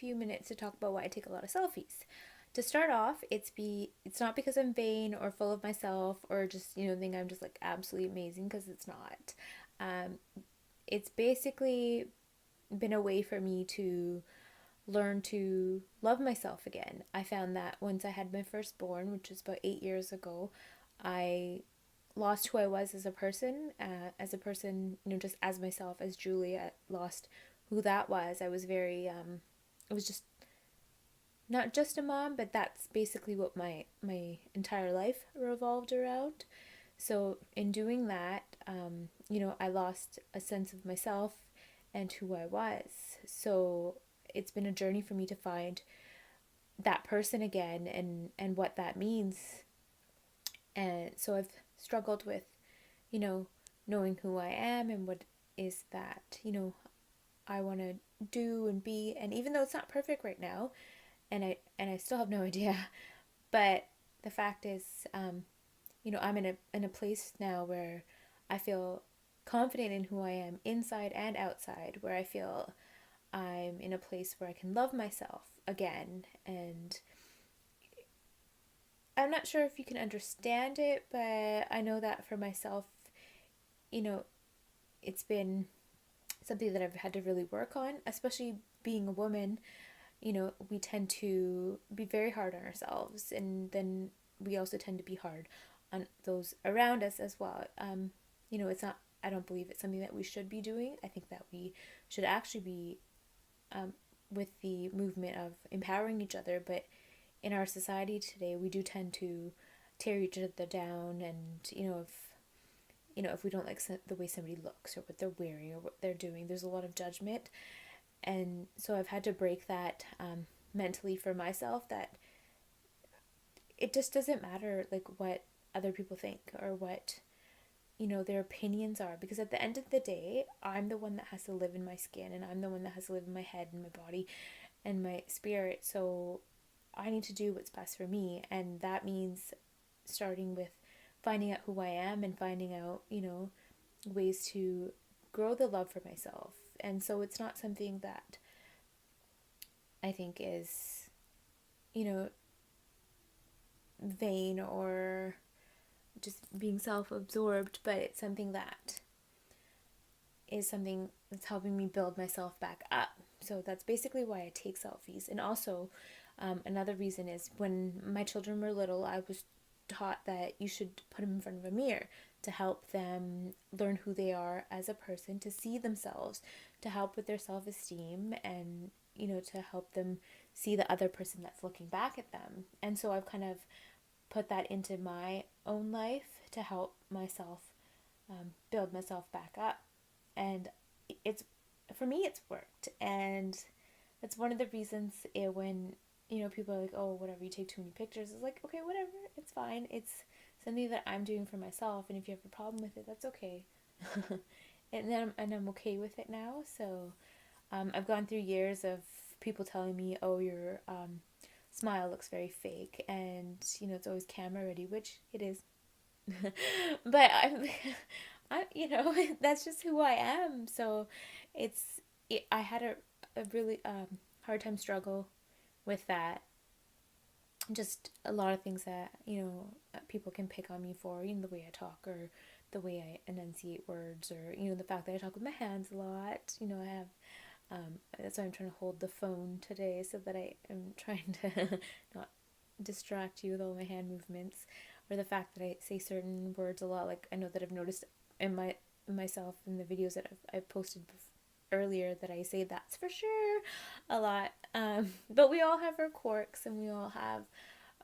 few minutes to talk about why I take a lot of selfies. To start off, it's not because I'm vain or full of myself or just, think I'm just like absolutely amazing, because it's not. Um, it's basically been a way for me to learn to love myself again. I found that once I had my firstborn, which was about 8 years ago, I lost who I was as a person, just as myself, as Julie. I lost who that was. I was very, it was just not just a mom, but that's basically what my entire life revolved around. So in doing that, I lost a sense of myself and who I was. So it's been a journey for me to find that person again, and what that means. And so I've struggled with, you know, knowing who I am and what is that, I want to do and be. And even though it's not perfect right now, and I still have no idea, but the fact is, I'm in a place now where I feel confident in who I am inside and outside, where I feel I'm in a place where I can love myself again. And I'm not sure if you can understand it, but I know that for myself, you know, it's been something that I've had to really work on, especially being a woman. We tend to be very hard on ourselves, and then we also tend to be hard on those around us as well. It's not, I don't believe it's something that we should be doing. I think that we should actually be, um, with the movement of empowering each other, but in our society today, we do tend to tear each other down, and if we don't like the way somebody looks or what they're wearing or what they're doing, there's a lot of judgment. And so I've had to break that, mentally for myself, that it just doesn't matter like what other people think or what their opinions are, because at the end of the day, I'm the one that has to live in my skin, and I'm the one that has to live in my head and my body and my spirit. So I need to do what's best for me, and that means starting with finding out who I am and finding out ways to grow the love for myself. And so it's not something that I think is, you know, vain or just being self absorbed, but it's something that is something that's helping me build myself back up. So that's basically why I take selfies. And also, another reason is when my children were little, I was taught that you should put them in front of a mirror to help them learn who they are as a person, to see themselves, to help with their self esteem, and to help them see the other person that's looking back at them. And so I've kind of put that into my own life to help myself, build myself back up. And it's, for me, it's worked. And that's one of the reasons when people are like, oh, whatever, you take too many pictures. It's like, okay, whatever, it's fine. It's something that I'm doing for myself, and if you have a problem with it, that's okay. And I'm okay with it now. So I've gone through years of people telling me, oh, your smile looks very fake, and it's always camera ready, which it is. But that's just who I am. So I had a really hard time struggle with that. Just a lot of things that people can pick on me for, the way I talk, or the way I enunciate words, or the fact that I talk with my hands a lot. I have, that's why I'm trying to hold the phone today, so that I am trying to not distract you with all my hand movements, or the fact that I say certain words a lot. Like, I know that I've noticed in myself in the videos that I've posted earlier, that I say that's for sure a lot. But we all have our quirks, and we all have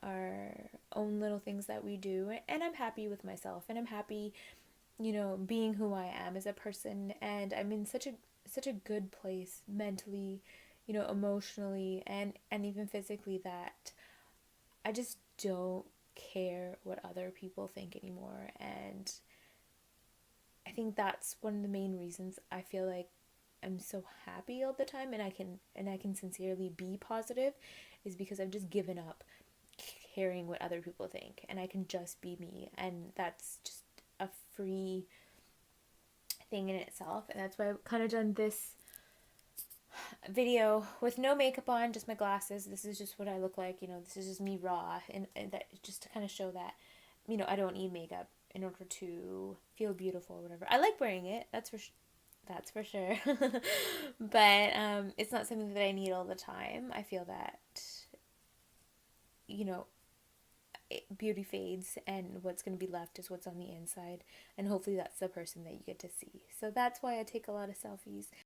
our own little things that we do, and I'm happy with myself, and I'm happy being who I am as a person. And I'm in such a good place mentally, emotionally, and even physically, that I just don't care what other people think anymore. And I think that's one of the main reasons I feel like I'm so happy all the time, and I can sincerely be positive, is because I've just given up caring what other people think, and I can just be me. And that's just a free thing in itself. And that's why I've kind of done this video with no makeup on, just my glasses. This is just what I look like. This is just me raw, and that just to kind of show that, I don't need makeup in order to feel beautiful or whatever. I like wearing it. That's for sure. But it's not something that I need all the time. I feel that you know beauty fades, and what's going to be left is what's on the inside, and hopefully that's the person that you get to see. So that's why I take a lot of selfies.